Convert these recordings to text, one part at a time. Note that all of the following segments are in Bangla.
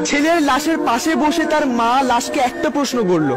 ছেলের লাশের পাশে বসে তার মা লাশকে একটা প্রশ্ন করলো।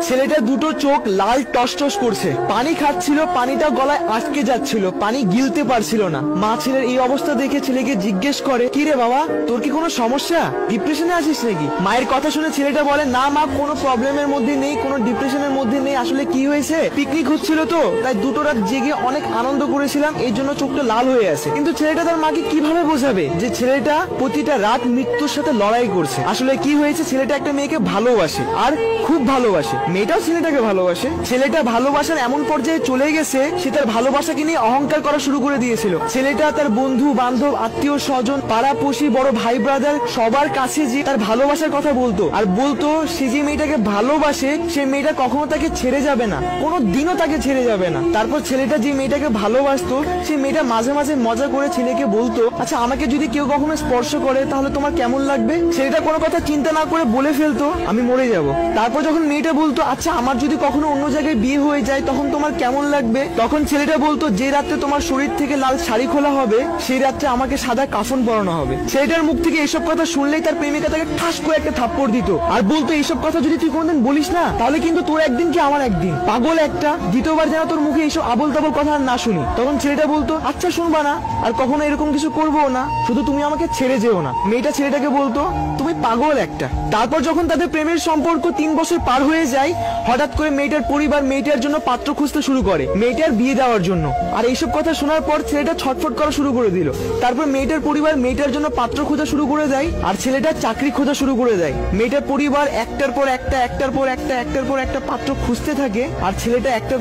ছেলেটা দুটো চোখ লাল টসটস করছে, পানি খাচ্ছিল, পানিটা গলায় আটকে যাচ্ছিল, পানি গিলতে পারছিল না। মা ছেলের এই অবস্থা দেখে ছেলেকে জিজ্ঞেস করে, কি রে বাবা, তোর কি কোনো সমস্যা, ডিপ্রেশনে আছিস নাকি? মায়ের কথা শুনে ছেলেটা বলে, না মা, কোনো প্রবলেমের মধ্যে নেই, কোনো ডিপ্রেশনের মধ্যে নেই। আসলে কি হয়েছে, পিকনিক হচ্ছিল তো, তাই দুটো রাত জেগে অনেক আনন্দ করেছিলাম, এই জন্য চোখটা লাল হয়ে আছে। কিন্তু ছেলেটা তার মাকে কিভাবে বোঝাবে যে ছেলেটা প্রতিটা রাত মৃত্যুর সাথে লড়াই করছে? আসলে কি হয়েছে, ছেলেটা একটা মেয়েকে ভালোবাসে, আর খুব ভালোবাসে। মেয়েটাও ছেলেটাকে ভালোবাসে। ছেলেটা ভালোবাসার এমন পর্যায়ে চলে গেছে, সে তার ভালোবাসাকে নিয়ে অহংকার করা শুরু করে দিয়েছিল। ছেলেটা তার বন্ধু বান্ধব, আত্মীয় স্বজন, পাড়াপড়শি, বড় ভাই ব্রাদার সবার কাছে যে তার ভালোবাসার কথা বলতো, আর বলতো সে যে মেয়েটাকে ভালোবাসে সে মেয়েটা কখনো তাকে ছেড়ে যাবে না, কোনো দিনও তাকে ছেড়ে যাবে না। তারপর ছেলেটা যে মেয়েটাকে ভালোবাসতো, সে মেয়েটা মাঝে মাঝে মজা করে ছেলেকে বলতো, আচ্ছা আমাকে যদি কেউ কখনো স্পর্শ করে তাহলে তোমার কেমন লাগবে? ছেলেটা কোনো কথা চিন্তা না করে বলে ফেলতো, আমি মরে যাব। তারপর যখন মেয়েটা বলতো, আচ্ছা আমার যদি কখনো অন্য জায়গায় বিয়ে হয়ে যায় তখন তোমার কেমন লাগবে? তখন ছেলেটা বলতো, যে রাত্রে তোমার শরীর থেকে লাল শাড়ি খোলা হবে সেই রাত্রে আমাকে সাদা কাফন পরানো হবে। ছেলেটার মুখ থেকে এসব কথা শুনলেই তার প্রেমিকা তাকে ঠাস করে একটা থাপ্পড় দিত, আর বলতো, এইসব কথা যদি তুই কোনোদিন বলিস না তাহলে কিন্তু তোর একদিন কি আমার একদিন, পাগল একটা, দ্বিতীয়বার যেন তোর মুখে এইসব আবল তাবল কথা আর না শুনি। তখন ছেলেটা বলতো, আচ্ছা শুনবা না, আর কখনো এরকম কিছু করবো না, শুধু তুমি আমাকে ছেড়ে যেও না। মেয়েটা ছেলেটাকে বলতো, তুমি পাগল একটা। তারপর যখন তাদের প্রেমের সম্পর্ক 3 বছর পার হয়ে যায়, হঠাৎ করে মেয়েটার পরিবার মেয়েটার জন্য পাত্র খুঁজতে শুরু করে, মেয়েটার বিয়ে দেওয়ার জন্য। আর এইসব কথা শোনার পর ছেলেটা ছটফট করা শুরু করে দিল। তারপর মেয়েটার পরিবার মেয়েটার জন্য পাত্র খোঁজা শুরু করে দেয়, আর ছেলেটা চাকরি খোঁজা শুরু করে দেয়। মেয়েটার পরিবার একটার পর একটা পাত্র খুঁজতে থাকে, আর ছেলেটা একটার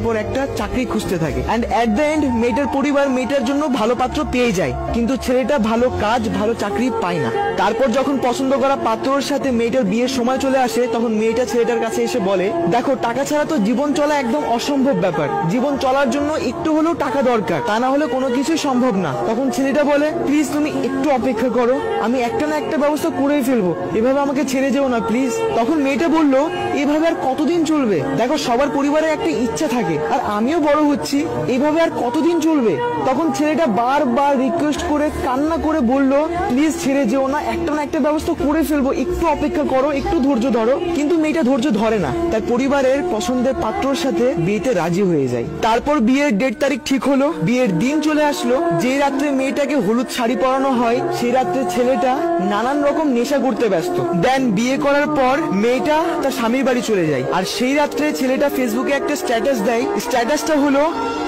পর একটা চাকরি খুঁজতে থাকে। এন্ড এট দ্য এন্ড মেয়েটার পরিবার মেয়েটার জন্য ভালো পাত্র পেয়ে যায়, কিন্তু ছেলেটা ভালো কাজ ভালো চাকরি পায় না। তারপর যখন পছন্দ করা পাত্রের সাথে মেয়েটার বিয়ের সময় চলে আসে, তখন মেয়েটা ছেলেটার কাছে এসে বলে, দেখো টাকা ছাড়া তো জীবন চলা একদম অসম্ভব ব্যাপার, জীবন চলার জন্য একটু হলেও টাকা দরকার, তা না হলে কোনো কিছুই সম্ভব না। তখন ছেলেটা বলে, প্লিজ তুমি একটু অপেক্ষা করো, আমি একটা না একটা ব্যবস্থা করেই ফেলবো, এভাবে আমাকে ছেড়ে যেও না প্লিজ। তখন মেয়েটা বলল, এভাবে আর কতদিন চলবে? দেখো সবার পরিবারে একটা ইচ্ছা থাকে, আর আমিও বড় হচ্ছি, এভাবে আর কতদিন চলবে? তখন ছেলেটা বারবার রিকোয়েস্ট করে কান্না করে বলল, প্লিজ ছেড়ে যেও না, একটা না একটা ব্যবস্থা করে ফেলবো, একটু অপেক্ষা করো, একটু ধৈর্য ধরো। কিন্তু মেয়েটা ধৈর্য ধরে না, তার পরিবারের পছন্দের পাত্রর সাথে বিয়েতে রাজি হয়ে যায়। তারপর বিয়ের ডেট তারিখ ঠিক হলো, বিয়ের দিন চলে আসলো। যে রাত্রে মেয়েটাকে হলুদ শাড়ি পরানো হয় সেই রাত্রে ছেলেটা নানান রকম নেশা করতে ব্যস্ত। দেন বিয়ে করার পর মেয়েটা তার স্বামীর বাড়ি চলে যায়, আর সেই রাত্রে ছেলেটা ফেসবুকে একটা স্ট্যাটাস দেয়। স্ট্যাটাসটা হলো,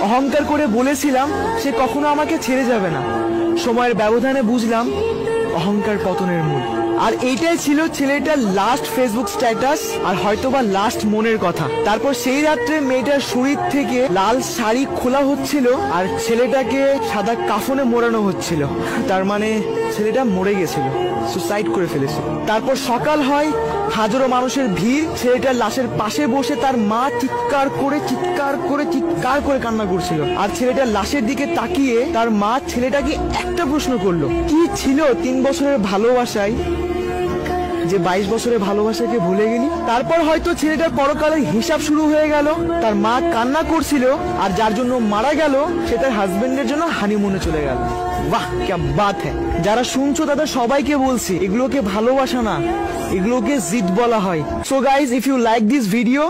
অহংকার করে বলেছিলাম সে কখনো আমাকে ছেড়ে যাবে না, সময়ের ব্যবধানে বুঝলাম অহংকার পতনের মূল। আর এইটাই ছিল ছেলেটার লাস্ট ফেসবুক স্ট্যাটাস, আর হয়তোবা লাস্ট মনের কথা। তারপর সেই রাত্রে মেয়েটার শরীর থেকে লাল শাড়ি খোলা হচ্ছিল, আর ছেলেটাকে সাদা কাফনে মোড়ানো হচ্ছিল। তার মানে ছেলেটা মরে গেছিল, সুসাইড করে ফেলেছিল। তারপর সকাল হয়, হাজারো মানুষের ভিড়, ছেলেটার লাশের পাশে বসে তার মা চিৎকার করে কান্না করছিল। আর ছেলেটার লাশের দিকে তাকিয়ে তার মা ছেলেটাকে একটা প্রশ্ন করলো, কি ছিল 3 বছরের ভালোবাসায় যে 22 বছরের ভালোবাসাকে ভুলে গেলি? তারপর হয়তো ছেলেটার পরকালের হিসাব শুরু হয়ে গেল। তার মা কান্না করছিল, আর যার জন্য মারা গেল সে তার হাজবেন্ডের জন্য হানিমুনে চলে গেল। বাহ, কি বাত হ্যায়। যারা শুনছো তাদের সবাইকে বলছি, এগুলোকে ভালোবাসা না, এগুলোকে জিদ বলা হয়। So guys, if you like this video